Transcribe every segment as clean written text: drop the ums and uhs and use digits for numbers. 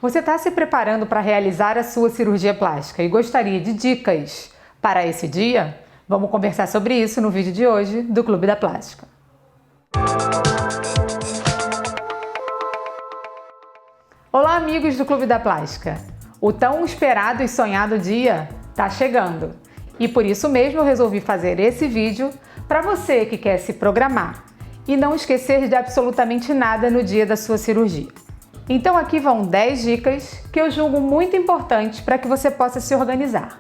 Você está se preparando para realizar a sua cirurgia plástica e gostaria de dicas para esse dia? Vamos conversar sobre isso no vídeo de hoje do Clube da Plástica. Olá, amigos do Clube da Plástica! O tão esperado e sonhado dia está chegando e por isso mesmo eu resolvi fazer esse vídeo para você que quer se programar e não esquecer de absolutamente nada no dia da sua cirurgia. Então aqui vão 10 dicas que eu julgo muito importantes para que você possa se organizar.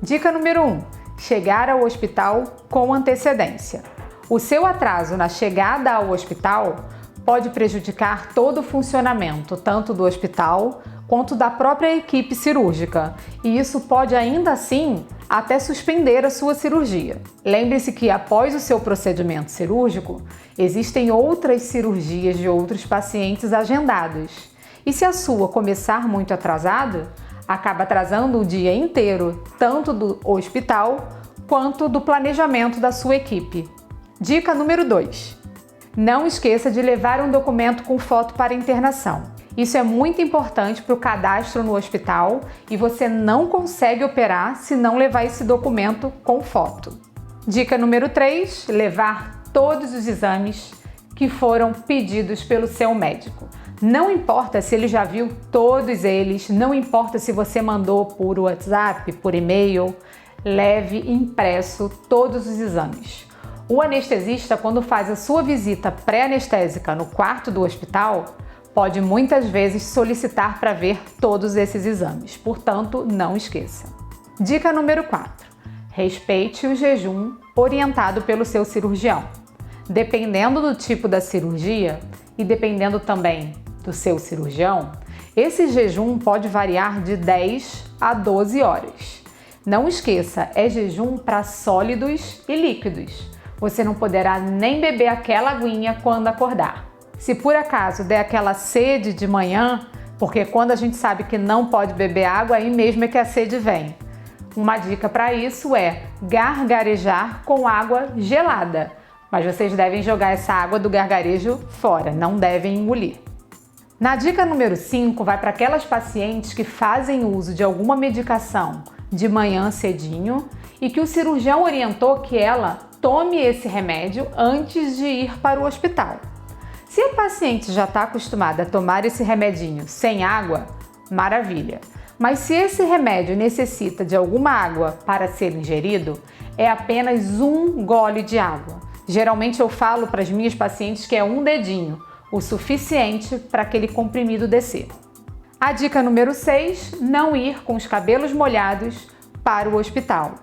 Dica número 1. Chegar ao hospital com antecedência. O seu atraso na chegada ao hospital pode prejudicar todo o funcionamento, tanto do hospital quanto da própria equipe cirúrgica, e isso pode ainda assim até suspender a sua cirurgia. Lembre-se que após o seu procedimento cirúrgico, existem outras cirurgias de outros pacientes agendados. E se a sua começar muito atrasado, acaba atrasando o dia inteiro, tanto do hospital quanto do planejamento da sua equipe. Dica número 2. Não esqueça de levar um documento com foto para internação. Isso é muito importante para o cadastro no hospital e você não consegue operar se não levar esse documento com foto. Dica número 3. Levar todos os exames que foram pedidos pelo seu médico. Não importa se ele já viu todos eles, não importa se você mandou por WhatsApp, por e-mail, leve impresso todos os exames. O anestesista, quando faz a sua visita pré-anestésica no quarto do hospital, pode muitas vezes solicitar para ver todos esses exames, portanto, não esqueça. Dica número 4. Respeite o jejum orientado pelo seu cirurgião. Dependendo do tipo da cirurgia e dependendo também do seu cirurgião, esse jejum pode variar de 10 a 12 horas. Não esqueça, é jejum para sólidos e líquidos. Você não poderá nem beber aquela aguinha quando acordar. Se por acaso der aquela sede de manhã, porque quando a gente sabe que não pode beber água, aí mesmo é que a sede vem. Uma dica para isso é gargarejar com água gelada, mas vocês devem jogar essa água do gargarejo fora, não devem engolir. Na dica número 5, vai para aquelas pacientes que fazem uso de alguma medicação de manhã cedinho e que o cirurgião orientou que ela tome esse remédio antes de ir para o hospital. Se a paciente já está acostumada a tomar esse remedinho sem água, maravilha. Mas se esse remédio necessita de alguma água para ser ingerido, é apenas um gole de água. Geralmente eu falo para as minhas pacientes que é um dedinho, o suficiente para aquele comprimido descer. A dica número 6, não ir com os cabelos molhados para o hospital.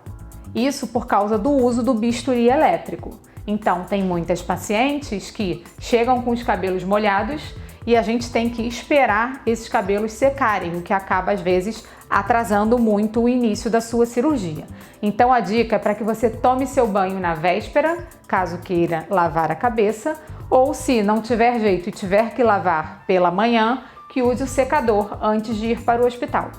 Isso por causa do uso do bisturi elétrico. Então, tem muitas pacientes que chegam com os cabelos molhados e a gente tem que esperar esses cabelos secarem, o que acaba, às vezes, atrasando muito o início da sua cirurgia. Então, a dica é para que você tome seu banho na véspera, caso queira lavar a cabeça, ou se não tiver jeito e tiver que lavar pela manhã, que use o secador antes de ir para o hospital.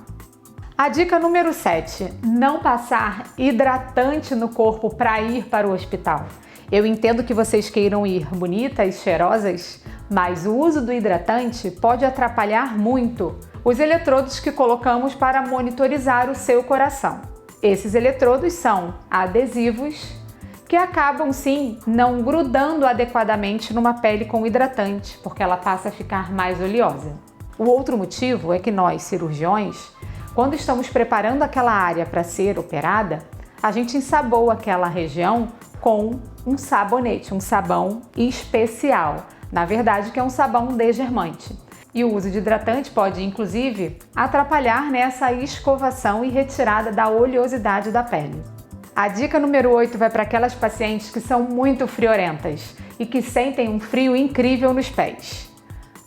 A dica número 7, não passar hidratante no corpo para ir para o hospital. Eu entendo que vocês queiram ir bonitas, cheirosas, mas o uso do hidratante pode atrapalhar muito os eletrodos que colocamos para monitorizar o seu coração. Esses eletrodos são adesivos que acabam sim não grudando adequadamente numa pele com hidratante, porque ela passa a ficar mais oleosa. O outro motivo é que nós, cirurgiões, quando estamos preparando aquela área para ser operada, a gente ensaboa aquela região com um sabonete, um sabão especial. Na verdade, que é um sabão desgermante. E o uso de hidratante pode, inclusive, atrapalhar nessa escovação e retirada da oleosidade da pele. A dica número 8 vai para aquelas pacientes que são muito friorentas e que sentem um frio incrível nos pés.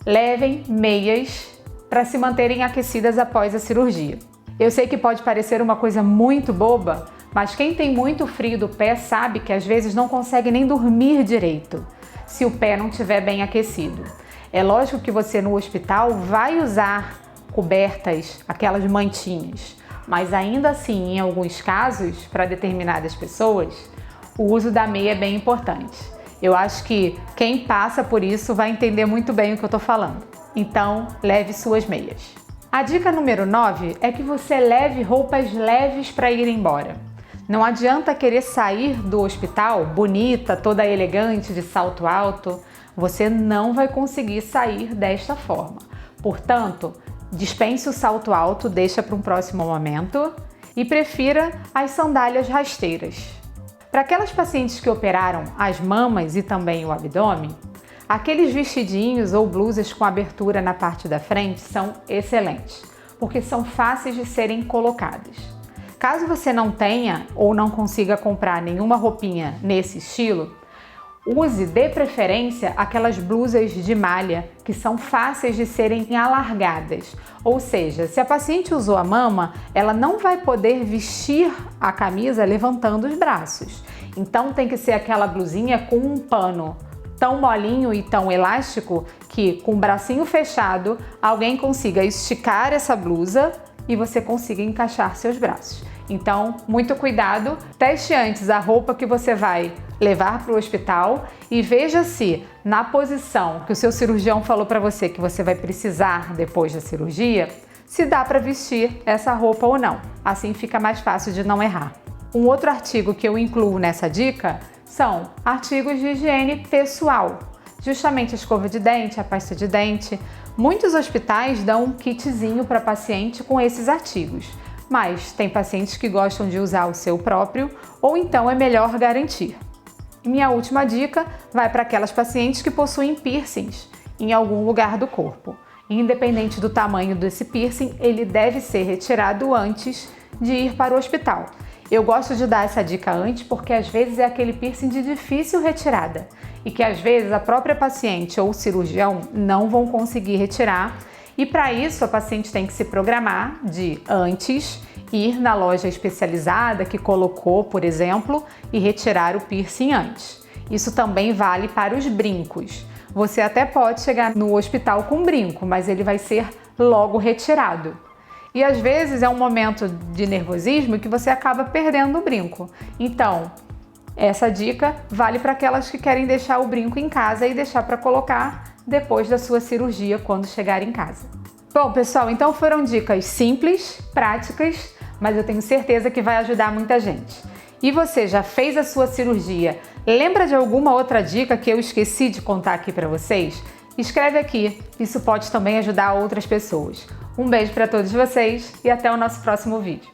Levem meias para se manterem aquecidas após a cirurgia. Eu sei que pode parecer uma coisa muito boba, mas quem tem muito frio do pé sabe que às vezes não consegue nem dormir direito se o pé não estiver bem aquecido. É lógico que você no hospital vai usar cobertas, aquelas mantinhas, mas ainda assim, em alguns casos, para determinadas pessoas, o uso da meia é bem importante. Eu acho que quem passa por isso vai entender muito bem o que eu estou falando. Então, leve suas meias. A dica número 9 é que você leve roupas leves para ir embora. Não adianta querer sair do hospital bonita, toda elegante, de salto alto. Você não vai conseguir sair desta forma. Portanto, dispense o salto alto, deixa para um próximo momento e prefira as sandálias rasteiras. Para aquelas pacientes que operaram as mamas e também o abdômen, aqueles vestidinhos ou blusas com abertura na parte da frente são excelentes, porque são fáceis de serem colocadas. Caso você não tenha ou não consiga comprar nenhuma roupinha nesse estilo, use de preferência aquelas blusas de malha que são fáceis de serem alargadas. Ou seja, se a paciente usou a mama, ela não vai poder vestir a camisa levantando os braços. Então tem que ser aquela blusinha com um pano tão molinho e tão elástico que, com o bracinho fechado, alguém consiga esticar essa blusa e você consiga encaixar seus braços. Então, muito cuidado, teste antes a roupa que você vai levar para o hospital e veja se, na posição que o seu cirurgião falou para você que você vai precisar depois da cirurgia, se dá para vestir essa roupa ou não. Assim fica mais fácil de não errar. Um outro artigo que eu incluo nessa dica são artigos de higiene pessoal. Justamente a escova de dente, a pasta de dente. Muitos hospitais dão um kitzinho para paciente com esses artigos, mas tem pacientes que gostam de usar o seu próprio ou então é melhor garantir. Minha última dica vai para aquelas pacientes que possuem piercings em algum lugar do corpo. Independente do tamanho desse piercing, ele deve ser retirado antes de ir para o hospital. Eu gosto de dar essa dica antes porque às vezes é aquele piercing de difícil retirada e que às vezes a própria paciente ou o cirurgião não vão conseguir retirar, e para isso a paciente tem que se programar de antes ir na loja especializada que colocou, por exemplo, e retirar o piercing antes. Isso também vale para os brincos. Você até pode chegar no hospital com brinco, mas ele vai ser logo retirado. E às vezes é um momento de nervosismo que você acaba perdendo o brinco. Então, essa dica vale para aquelas que querem deixar o brinco em casa e deixar para colocar depois da sua cirurgia quando chegar em casa. Bom, pessoal, então foram dicas simples, práticas, mas eu tenho certeza que vai ajudar muita gente. E você já fez a sua cirurgia? Lembra de alguma outra dica que eu esqueci de contar aqui para vocês? Escreve aqui, isso pode também ajudar outras pessoas. Um beijo para todos vocês e até o nosso próximo vídeo.